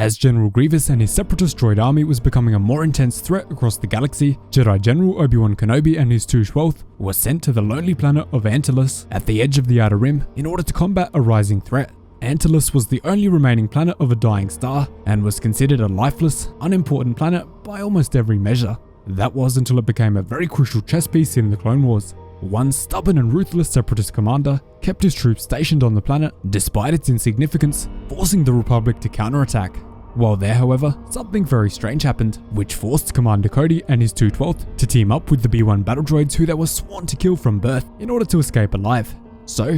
As General Grievous and his Separatist droid army was becoming a more intense threat across the galaxy, Jedi General Obi-Wan Kenobi and his 2/12 were sent to the lonely planet of Antilus at the edge of the Outer Rim in order to combat a rising threat. Antilus was the only remaining planet of a dying star and was considered a lifeless, unimportant planet by almost every measure. That was until it became a very crucial chess piece in the Clone Wars. One stubborn and ruthless Separatist commander kept his troops stationed on the planet despite its insignificance, forcing the Republic to counterattack. While there, however, something very strange happened, which forced Commander Cody and his 2/12 to team up with the B-1 battle droids who they were sworn to kill from birth in order to escape alive. So,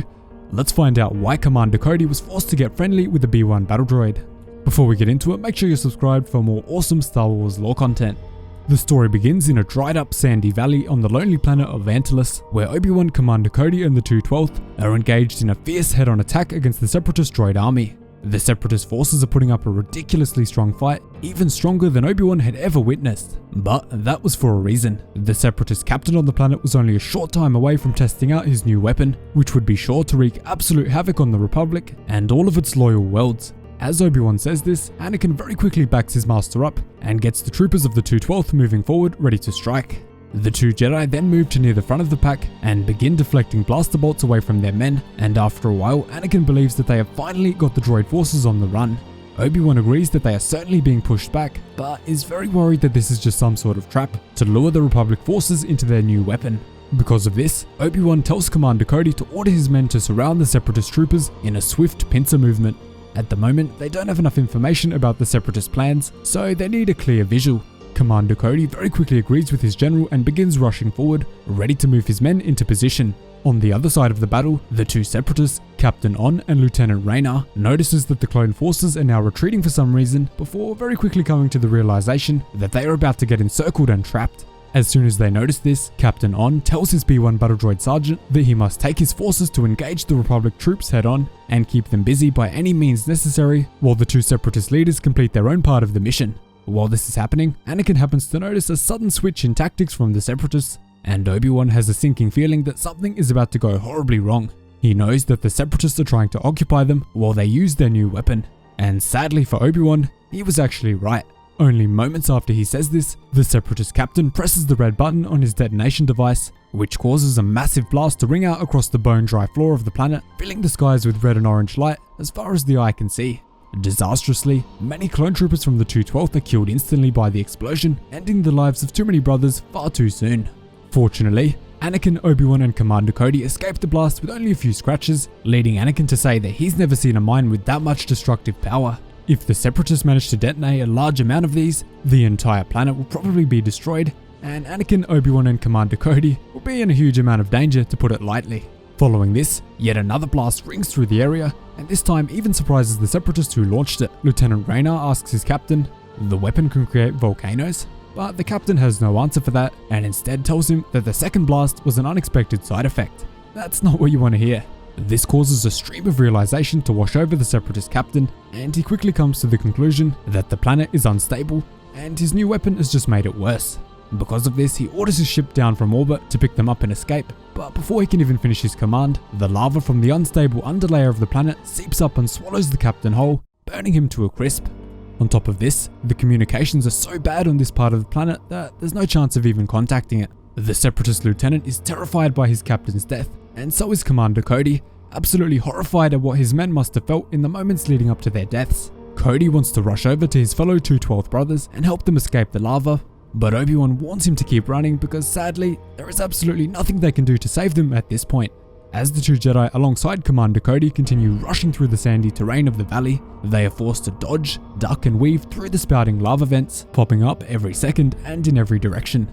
let's find out why Commander Cody was forced to get friendly with the B-1 battle droid. Before we get into it, make sure you're subscribed for more awesome Star Wars lore content. The story begins in a dried up sandy valley on the lonely planet of Antilus, where Obi-Wan, Commander Cody and the 2/12 are engaged in a fierce head-on attack against the Separatist droid army. The Separatist forces are putting up a ridiculously strong fight, even stronger than Obi-Wan had ever witnessed. But that was for a reason. The Separatist captain on the planet was only a short time away from testing out his new weapon, which would be sure to wreak absolute havoc on the Republic and all of its loyal worlds. As Obi-Wan says this, Anakin very quickly backs his master up and gets the troopers of the 2/12 moving forward, ready to strike. The two Jedi then move to near the front of the pack and begin deflecting blaster bolts away from their men, and after a while, Anakin believes that they have finally got the droid forces on the run. Obi-Wan agrees that they are certainly being pushed back, but is very worried that this is just some sort of trap to lure the Republic forces into their new weapon. Because of this, Obi-Wan tells Commander Cody to order his men to surround the Separatist troopers in a swift pincer movement. At the moment, they don't have enough information about the Separatist plans, so they need a clear visual. Commander Cody very quickly agrees with his general and begins rushing forward, ready to move his men into position. On the other side of the battle, the two Separatists, Captain On and Lieutenant Raynar, notices that the clone forces are now retreating for some reason, before very quickly coming to the realization that they are about to get encircled and trapped. As soon as they notice this, Captain On tells his B-1 battle droid sergeant that he must take his forces to engage the Republic troops head-on and keep them busy by any means necessary, while the two Separatist leaders complete their own part of the mission. While this is happening, Anakin happens to notice a sudden switch in tactics from the Separatists, and Obi-Wan has a sinking feeling that something is about to go horribly wrong. He knows that the Separatists are trying to occupy them while they use their new weapon, and sadly for Obi-Wan, he was actually right. Only moments after he says this, the Separatist captain presses the red button on his detonation device, which causes a massive blast to ring out across the bone-dry floor of the planet, filling the skies with red and orange light as far as the eye can see. Disastrously, many clone troopers from the 2/12 are killed instantly by the explosion, ending the lives of too many brothers far too soon. Fortunately, Anakin, Obi-Wan and Commander Cody escaped the blast with only a few scratches, leading Anakin to say that he's never seen a mine with that much destructive power. If the Separatists manage to detonate a large amount of these, the entire planet will probably be destroyed, and Anakin, Obi-Wan and Commander Cody will be in a huge amount of danger, to put it lightly. Following this, yet another blast rings through the area, and this time even surprises the Separatists who launched it. Lieutenant Raynar asks his captain, the weapon can create volcanoes? But the captain has no answer for that, and instead tells him that the second blast was an unexpected side effect. That's not what you want to hear. This causes a stream of realization to wash over the Separatist captain, and he quickly comes to the conclusion that the planet is unstable, and his new weapon has just made it worse. Because of this, he orders his ship down from orbit to pick them up and escape, but before he can even finish his command, the lava from the unstable underlayer of the planet seeps up and swallows the captain whole, burning him to a crisp. On top of this, the communications are so bad on this part of the planet that there's no chance of even contacting it. The Separatist lieutenant is terrified by his captain's death, and so is Commander Cody, absolutely horrified at what his men must have felt in the moments leading up to their deaths. Cody wants to rush over to his fellow 2/12 brothers and help them escape the lava, but Obi-Wan warns him to keep running because sadly, there is absolutely nothing they can do to save them at this point. As the two Jedi alongside Commander Cody continue rushing through the sandy terrain of the valley, they are forced to dodge, duck and weave through the spouting lava vents, popping up every second and in every direction.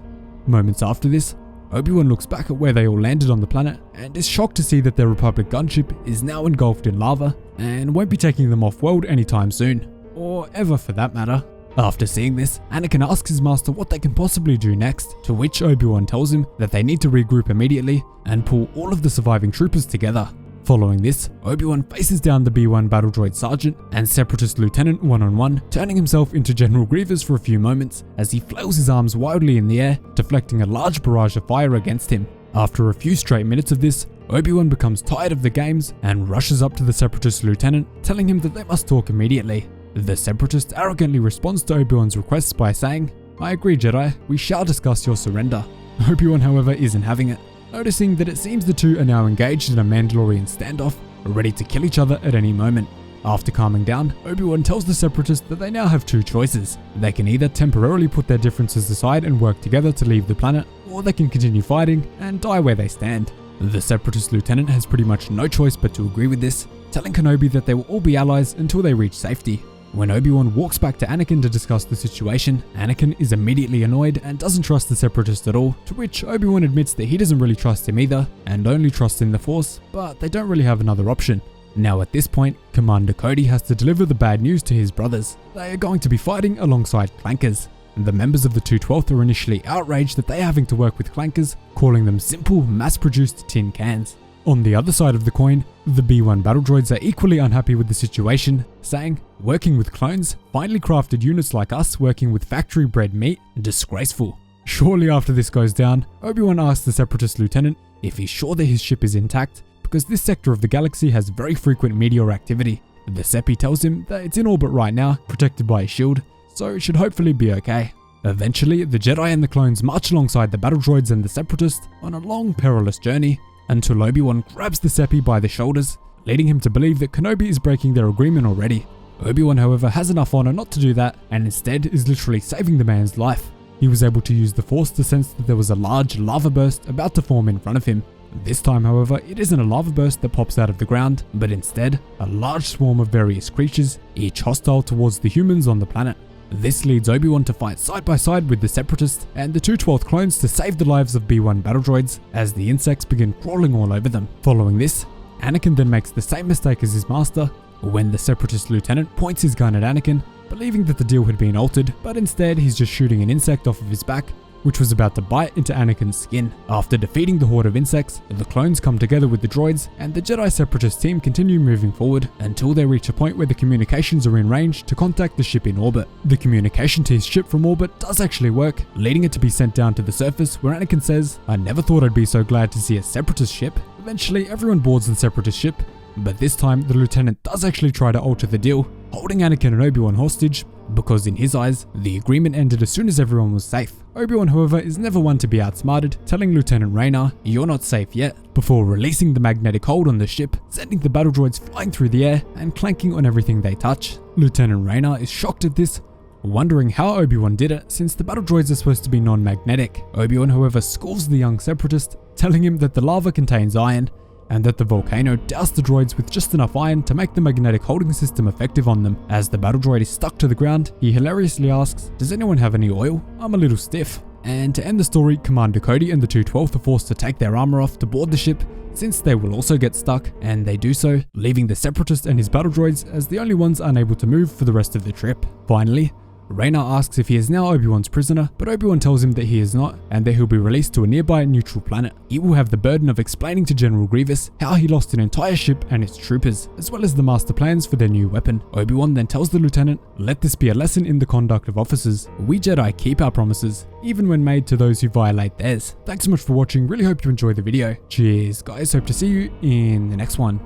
Moments after this, Obi-Wan looks back at where they all landed on the planet and is shocked to see that their Republic gunship is now engulfed in lava and won't be taking them off-world anytime soon, or ever for that matter. After seeing this, Anakin asks his master what they can possibly do next, to which Obi-Wan tells him that they need to regroup immediately and pull all of the surviving troopers together. Following this, Obi-Wan faces down the B-1 battle droid sergeant and Separatist lieutenant one-on-one, turning himself into General Grievous for a few moments as he flails his arms wildly in the air, deflecting a large barrage of fire against him. After a few straight minutes of this, Obi-Wan becomes tired of the games and rushes up to the Separatist lieutenant, telling him that they must talk immediately. The Separatist arrogantly responds to Obi-Wan's requests by saying, "I agree, Jedi, we shall discuss your surrender." Obi-Wan, however, isn't having it, noticing that it seems the two are now engaged in a Mandalorian standoff, ready to kill each other at any moment. After calming down, Obi-Wan tells the Separatists that they now have two choices. They can either temporarily put their differences aside and work together to leave the planet, or they can continue fighting and die where they stand. The Separatist lieutenant has pretty much no choice but to agree with this, telling Kenobi that they will all be allies until they reach safety. When Obi-Wan walks back to Anakin to discuss the situation, Anakin is immediately annoyed and doesn't trust the Separatist at all, to which Obi-Wan admits that he doesn't really trust him either, and only trusts in the Force, but they don't really have another option. Now at this point, Commander Cody has to deliver the bad news to his brothers. They are going to be fighting alongside clankers. The members of the 212th are initially outraged that they are having to work with clankers, calling them simple, mass-produced tin cans. On the other side of the coin, the B-1 battle droids are equally unhappy with the situation, saying, "Working with clones, finely crafted units like us working with factory-bred meat, disgraceful." Shortly after this goes down, Obi-Wan asks the Separatist lieutenant if he's sure that his ship is intact, because this sector of the galaxy has very frequent meteor activity. The Seppi tells him that it's in orbit right now, protected by a shield, so it should hopefully be okay. Eventually, the Jedi and the clones march alongside the battle droids and the Separatists on a long, perilous journey, until Obi-Wan grabs the Seppi by the shoulders, leading him to believe that Kenobi is breaking their agreement already. Obi-Wan, however, has enough honor not to do that, and instead is literally saving the man's life. He was able to use the Force to sense that there was a large lava burst about to form in front of him. This time, however, it isn't a lava burst that pops out of the ground, but instead, a large swarm of various creatures, each hostile towards the humans on the planet. This leads Obi-Wan to fight side by side with the Separatists and the 212th clones to save the lives of B-1 battle droids as the insects begin crawling all over them. Following this, Anakin then makes the same mistake as his master when the Separatist lieutenant points his gun at Anakin, believing that the deal had been altered, but instead he's just shooting an insect off of his back, which was about to bite into Anakin's skin. After defeating the horde of insects, the clones come together with the droids, and the Jedi Separatist team continue moving forward until they reach a point where the communications are in range to contact the ship in orbit. The communication to his ship from orbit does actually work, leading it to be sent down to the surface, where Anakin says, "I never thought I'd be so glad to see a Separatist ship." Eventually, everyone boards the Separatist ship, but this time the lieutenant does actually try to alter the deal, holding Anakin and Obi-Wan hostage, because in his eyes, the agreement ended as soon as everyone was safe. Obi-Wan, however, is never one to be outsmarted, telling Lieutenant Raynar, "You're not safe yet," before releasing the magnetic hold on the ship, sending the battle droids flying through the air and clanking on everything they touch. Lieutenant Raynar is shocked at this, wondering how Obi-Wan did it since the battle droids are supposed to be non-magnetic. Obi-Wan, however, schools the young Separatist, telling him that the lava contains iron, and that the volcano doused the droids with just enough iron to make the magnetic holding system effective on them. As the battle droid is stuck to the ground, he hilariously asks, "Does anyone have any oil? I'm a little stiff." And to end the story, Commander Cody and the 212th are forced to take their armor off to board the ship, since they will also get stuck, and they do so, leaving the Separatist and his battle droids as the only ones unable to move for the rest of the trip. Finally, Raynar asks if he is now Obi-Wan's prisoner, but Obi-Wan tells him that he is not, and that he'll be released to a nearby neutral planet. He will have the burden of explaining to General Grievous how he lost an entire ship and its troopers, as well as the master plans for their new weapon. Obi-Wan then tells the lieutenant, "Let this be a lesson in the conduct of officers. We Jedi keep our promises, even when made to those who violate theirs." Thanks so much for watching, really hope you enjoyed the video. Cheers guys, hope to see you in the next one.